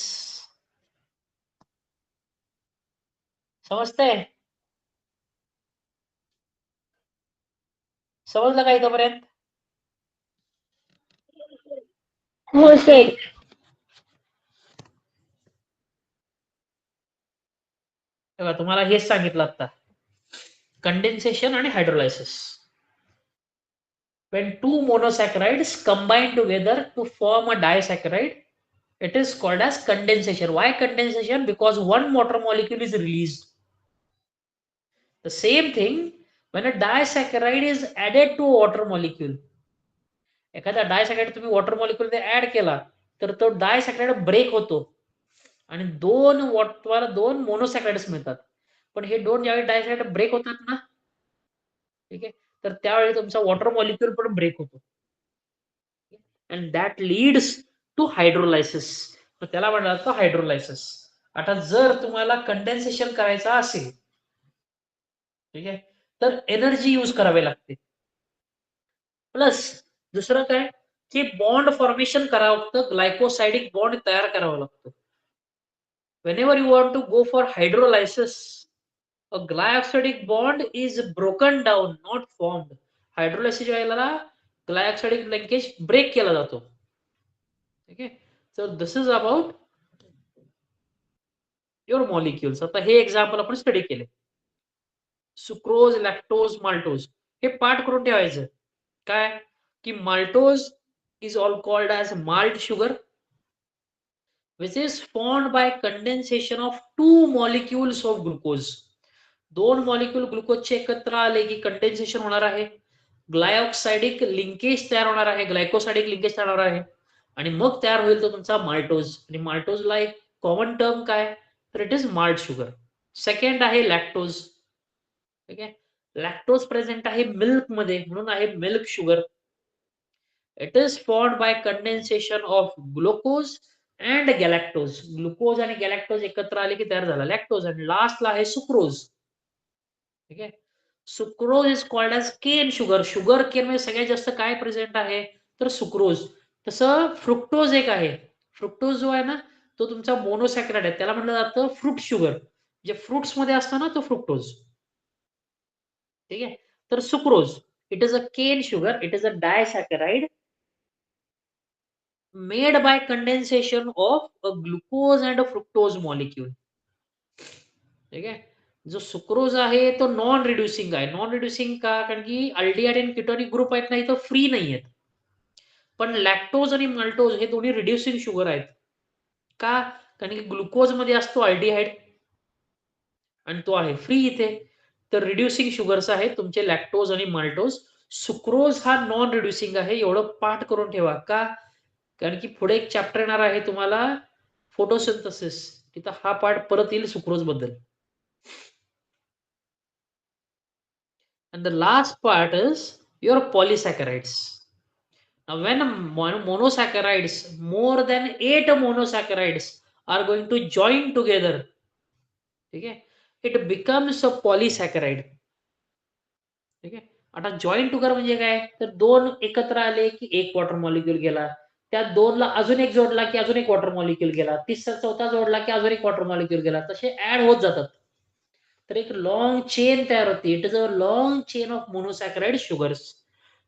[SPEAKER 1] समजतंय? समजलं का इथपर्यंत?
[SPEAKER 2] हो सर.
[SPEAKER 1] तेव्हा तुम्हाला हेच सांगितलं आता, कंडेन्सेशन आणि hydrolysis. When two monosaccharides combine together to form a disaccharide, it is called as condensation. Why condensation? Because one water molecule is released. The same thing when a disaccharide is added to a water molecule. एखादा डायसॅकराइड तुम्ही water molecule मध्ये add केला तर तो डायसॅकराइड break होतो आणि तुम्हाला दोन मोनोसॅकराइड्स मिळतात. पण हे दोन ज्यावेळी डायसॅकराइड ब्रेक होतात ना, ठीक आहे, तर त्यावेळी तुमचा वॉटर मॉलिक्यूल पण ब्रेक होतो. And that leads to hydrolysis. तर त्याला म्हणलं जातं हायड्रोलायसिस. आता जर तुम्हाला कंडेन्सेशन करायचं असेल, ठीक आहे, तर एनर्जी यूज करावी लागते. प्लस दुसरं काय की बॉन्ड फॉर्मेशन करावं लागतं, ग्लायकोसाइडिक बॉन्ड तयार करावं लागतं. Whenever you want to go for hydrolysis, a glyoxydic bond is broken down, not formed. Hydrolysis वेळेला ग्लायोक्साइडिक लिंकेज ब्रेक केला जातो. ठीक आहे. So this is about your molecules. आता हे एक्झाम्पल आपण स्टडी केले. सुक्रोज, लॅक्टोज, माल्टोज हे पाठ करून ठेवायचं. काय की maltose is all called as malt sugar, which is formed by condensation of two molecules of glucose. दोन मॉलिक्यूल ग्लुकोजचे एकत्र आले की कंडेन्सेशन होणार आहे, ग्लायोक्साइडिक लिंकेज तयार होणार आहे, ग्लायकोसाइडिक लिंकेज तयार होणार आहे आणि मग तयार होईल तो तुमचा माल्टोज. आणि माल्टोजला एक कॉमन टर्म काय, तर it is malt sugar. Second आहे लॅक्टोज. ठीक आहे. लॅक्टोज प्रेझेंट आहे मिल्क मध्ये म्हणून आहे milk sugar. It is formed by condensation of glucose and galactose. Glucose आणि गॅलॅक्टोज एकत्र आले की तयार झाला लॅक्टोज. आणि लास्टला आहे सुक्रोज. ठीक आहे. Sucrose is called as cane sugar. Sugar cane मध्ये सगळ्यात जास्त काय प्रेझेंट आहे, तर सुक्रोज. तसं फ्रुक्टोज एक आहे. फ्रुक्टोज जो आहे ना तो तुमचा मोनोसॅकराइड आहे, त्याला म्हटलं जातं फ्रूट शुगर. जे फ्रुट्स मध्ये असतं ना तो फ्रुक्टोज. ठीक आहे. तर sucrose it is a cane sugar, it is a disaccharide made by condensation of a glucose and a fructose molecule. ठीक आहे. जो सुक्रोज आहे तो नॉन रिड्युसिंग आहे. नॉन रिड्युसिंग का? कारण की अल्डिहाइड आणि किटोनिक ग्रुप आहेत ना, इथं फ्री नाही आहेत. पण लॅक्टोज आणि माल्टोज हे दोन्ही रिड्युसिंग शुगर आहेत. का? कारण की ग्लुकोज मध्ये असतो अल्डिहाइड आणि तो आहे फ्री इथे. तर रिड्युसिंग शुगर्स आहेत तुमचे लॅक्टोज आणि माल्टोज. सुक्रोज हा नॉन रिड्युसिंग आहे. एवढं पाठ करून ठेवा. का? कारण की पुढे एक चॅप्टर येणार आहे तुम्हाला फोटोसिंथेसिस. तिथं हा पार्ट परत येईल सुक्रोज बद्दल. And the last part is your polysaccharides. Now, when monosaccharides, more than 8 monosaccharides are going to join together, ठीक आहे, it becomes a polysaccharide. ठीक आहे. आता जॉईन टुगर म्हणजे काय? तर दोन एकत्र आले की एक वॉटर मॉलिक्यूल गेला, त्या दोनला अजून एक जोडला की अजून एक वॉटर मॉलिक्यूल गेला, तिसरा चौथा जोडला की अजून एक वॉटर मॉलिक्यूल गेला, तसे ऍड होत जातात. तर एक लॉंग चेन तयार होते. It is a long chain of monosaccharide sugars.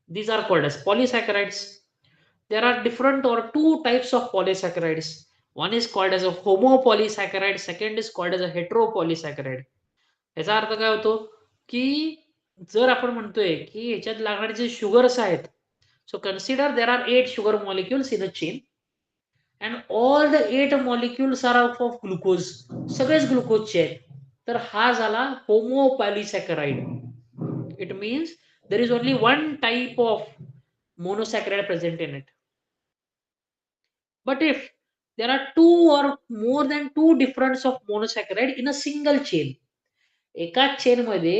[SPEAKER 1] These are called as polysaccharides. There are different or two types of polysaccharides. One is called as a homopolysaccharide, second is called as a heteropolysaccharide. याचा अर्थ काय होतो की जर आपण म्हणतोय की ह्याच्यात लागणारे जे शुगर्स आहेत, so consider there are 8 sugar molecules in a chain and all the 8 molecules are of glucose. सगळेच ग्लुकोजचे आहेत. तर हा झाला homopolysaccharide. It means there is only one type of monosaccharide present in it. But if there are two or more than two difference of monosaccharide in a single chain, एकाच chain मध्ये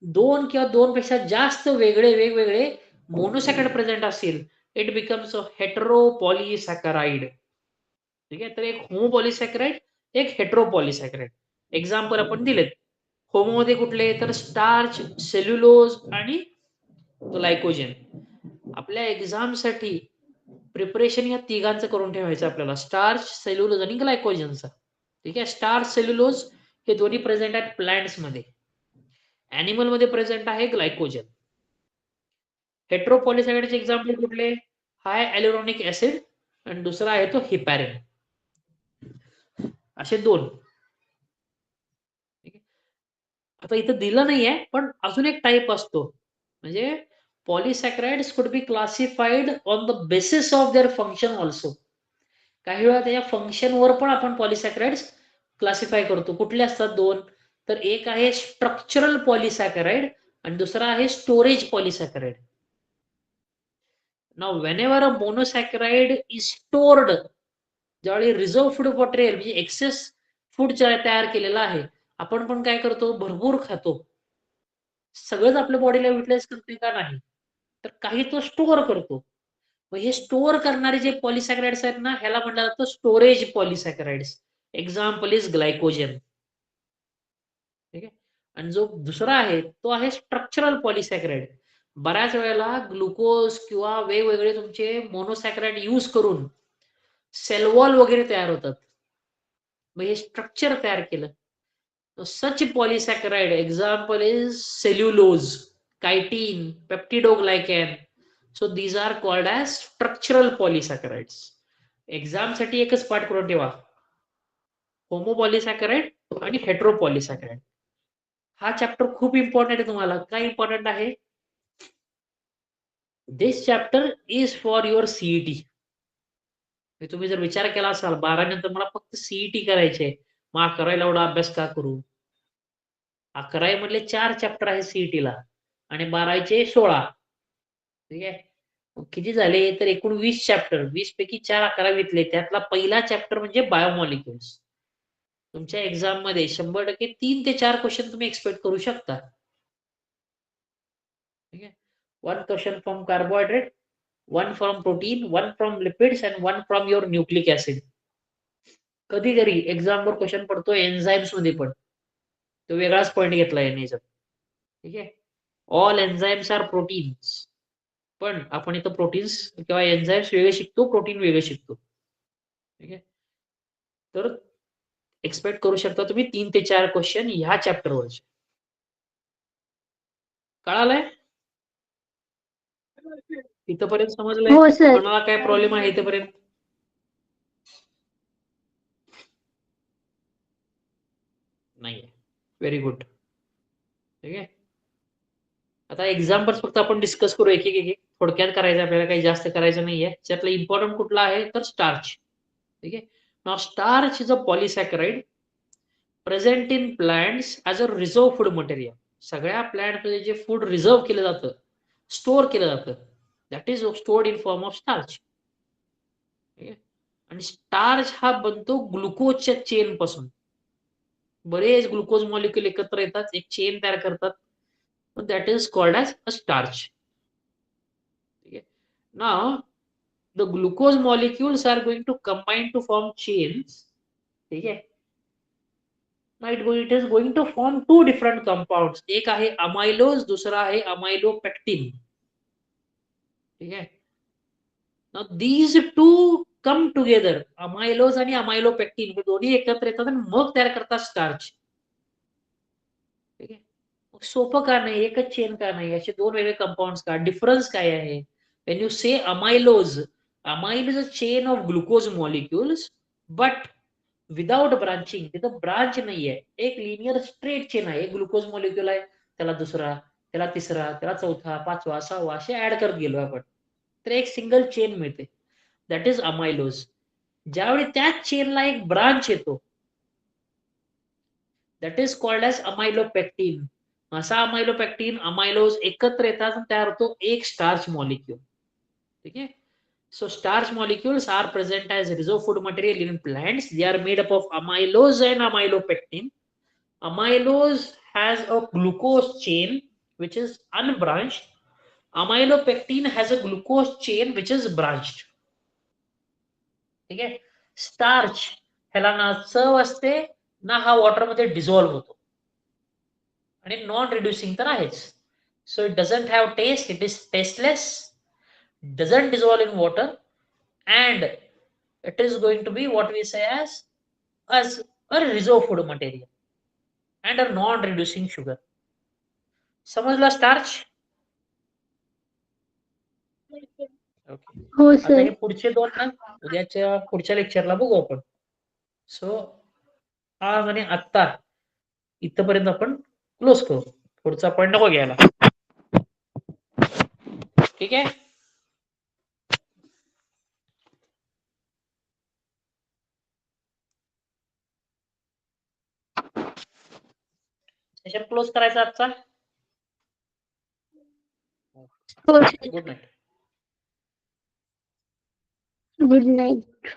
[SPEAKER 1] दोन किंवा दोन पेक्षा जास्त वेगवेगळे मोनोसॅकराइड प्रेझेंट असतील, it becomes a हेटेरोपॉलिसॅकराइड. ठीक आहे. तर एक होमोपॉलिसॅकराइड, एक हेटेरोपॉलिसॅकराइड. एक्झाम्पल आपण दिलेत. होमो मध्ये कुठले? तर स्टार्च, सेल्युलोज आणि ग्लायकोजन. आपल्या एक्झामसाठी प्रिपरेशन या तिघांचं करून ठेवायचं आपल्याला, स्टार्च, सेल्युलोज आणि ग्लायकोजनचं. ठीक आहे. स्टार्च, सेल्युलोज हे दोन्ही प्रेझेंट आहेत प्लांट्स मध्ये. ऍनिमल मध्ये प्रेझेंट आहे ग्लायकोजन. हेटेरोपॉलिसॅकराइडचे एक्झाम्पल कुठले? हाय ॲल्युरोनिक ऍसिड आणि दुसरा आहे तो हिपॅरिन. असे दोन. आता इथं दिलं नाहीये, पण अजून एक टाईप असतो. म्हणजे polysaccharides could be classified on the basis of their function also. काही वेळा त्याच्या फंक्शनवर पण आपण पॉलिसॅकराइड्स क्लासिफाय करतो. कुठले असतात दोन? तर एक आहे स्ट्रक्चरल पॉलिसॅकराइड आणि दुसरा आहे storage polysaccharide. Now whenever a monosaccharide is stored, ज्यावेळी रिझर्व्ह फूड मटेरियल म्हणजे एक्सेस फूड तयार केलेला आहे, आपण पण काय करतो? भरपूर खातो. सगळंच आपल्या बॉडीला युटिलाइज करते का? नाही. तर काही तो स्टोअर करतो. मग हे स्टोअर करणारे जे पॉलिसॅकराइड्स आहेत ना, ह्याला म्हटलं जातं storage polysaccharides. Example is glycogen. ठीक आहे. आणि जो दुसरा आहे तो आहे स्ट्रक्चरल पॉलिसॅकराइड. बऱ्याच वेळेला ग्लुकोज किंवा वेगवेगळे तुमचे मोनोसॅकराइड यूज करून सेल वॉल वगैरे तयार होतात. मग हे स्ट्रक्चर तयार केलं. Such polysaccharide example is cellulose, chitin, peptidoglycan. So these are called as structural polysaccharides. Exam साठी एकच पाठ करून ठेवा, होमोपॉलिसॅकराइड आणि हेटेरोपॉलिसॅकराइड. हा चॅप्टर खूप इम्पॉर्टंट आहे तुम्हाला. काय इम्पॉर्टंट आहे? This chapter is for your CET. तुम्ही जर विचार केला असाल 12 नंतर मला फक्त सीईटी करायचे, मग 11 एवढा अभ्यास का करू? 11 मधले 4 चॅप्टर आहे सीईटीला आणि 12चे 16. ठीक आहे. किती झाले? तर एकूण 20 चॅप्टर. 20 पैकी 4 11वीतले. त्यातला पहिला चॅप्टर म्हणजे बायोमॉलिक्युल्स. तुमच्या एक्झाम मध्ये 100% 3 ते 4 क्वेश्चन तुम्ही एक्सपेक्ट करू शकता. ठीक आहे. 1 question from carbohydrate, 1 from protein, 1 from lipids and 1 from your nucleic acid. कधीतरी एक्झामवर क्वेश्चन पडतो एन्झाईम्स मध्ये पण, तो वेगळाच पॉईंट घेतला आहे याच्यात. ठीक आहे. All enzymes are proteins. पण आपण इथं प्रोटीन्स किंवा एन्झाईम्स वेगळे शिकतो, प्रोटीन वेगळे शिकतो. ठीक आहे. तर एक्सपेक्ट करू शकता तुम्ही 3 ते 4 क्वेश्चन ह्या चॅप्टरवरचे. कळालंय? इथपर्यंत समजलंय?
[SPEAKER 2] हो सर.
[SPEAKER 1] कोणाला काय प्रॉब्लेम आहे इथपर्यंत? नाहीये. Very good. ठीक आहे. आता एक्झाम्पल्स फक्त आपण डिस्कस करू एक एक थोडक्यात करायचं, आपल्याला काही जास्त करायचं नाहीये. त्यातला इम्पॉर्टंट कुठला आहे तर स्टार्च. ठीक आहे. Now starch is a polysaccharide present in plants as a reserve food material. सगळ्या प्लांटमध्ये जे फूड रिझर्व्ह केलं जातं, स्टोअर केलं जातं, that is stored in form of starch. ठीक आहे. आणि स्टार्च हा बनतो ग्लुकोजच्या चेन पासून. बरेच ग्लुकोज मॉलिक्युल एकत्र येतात, एक चेन तयार करतात, that is called as a starch. ठीक आहे. Now the glucose molecules are going to combine to form chains. ठीक आहे. It is going to form two different compounds. एक आहे अमायलोज, दुसरा आहे अमायलोपेक्टिन. ठीक आहे. Now these two come together, amylose आणि अमायलोपेक्टिन हे दोन्ही एकत्र येतात आणि मग तयार करतात स्टार्च. ठीक आहे. मग सोपं का नाही, एकच चेन का नाही, असे दोन वेगळे कंपाऊंड्स का, डिफरन्स काय आहे? When you say amylose, amylose a chain of glucose molecules but without branching. तिथं ब्रांच नाहीये, एक लिनियर स्ट्रेट चेन आहे. ग्लुकोज मॉलिक्युल आहे, त्याला दुसरा, त्याला तिसरा, त्याला चौथा, पाचवा, सहावा असे ऍड करत गेलो आपण, तर एक सिंगल चेन मिळते, दॅट इज अमायलोज. ज्यावेळी त्याच चेनला एक ब्रांच येतो, that is called age amylopectin. असा अमायलोपेक्टिन अमायलोज एकत्र येतात, तयार होतो एक स्टार्च मॉलिक्यूल. ठीक आहे. So starch molecules are present as reserve food material in plants. They are made up of amylose and amylopectin. Amylose has a glucose chain which is unbranched. Amylopectin has a glucose chain which is branched. ठीक आहे. Starch ह्याला ना चव असते ना हा water मध्ये dissolve होतो, आणि नॉन रिड्युसिंग तर आहेच. So it doesn't have taste, it is tasteless, doesn't dissolve in water, and it is going to be what we say as a reserve food material and a non-reducing sugar. समजला starch? Okay.
[SPEAKER 2] हो
[SPEAKER 1] आता हे
[SPEAKER 2] sir.
[SPEAKER 1] पुढचे दोन ना उद्याच्या पुढच्या लेक्चरला बघू आपण. सो आज आणि आत्ता इथपर्यंत आपण क्लोज करू, पुढचा पॉईंट नको घ्यायला. ठीक आहे. सेशन क्लोज करायचा आजचा.
[SPEAKER 2] हो sir.
[SPEAKER 1] Good night.
[SPEAKER 2] Good night.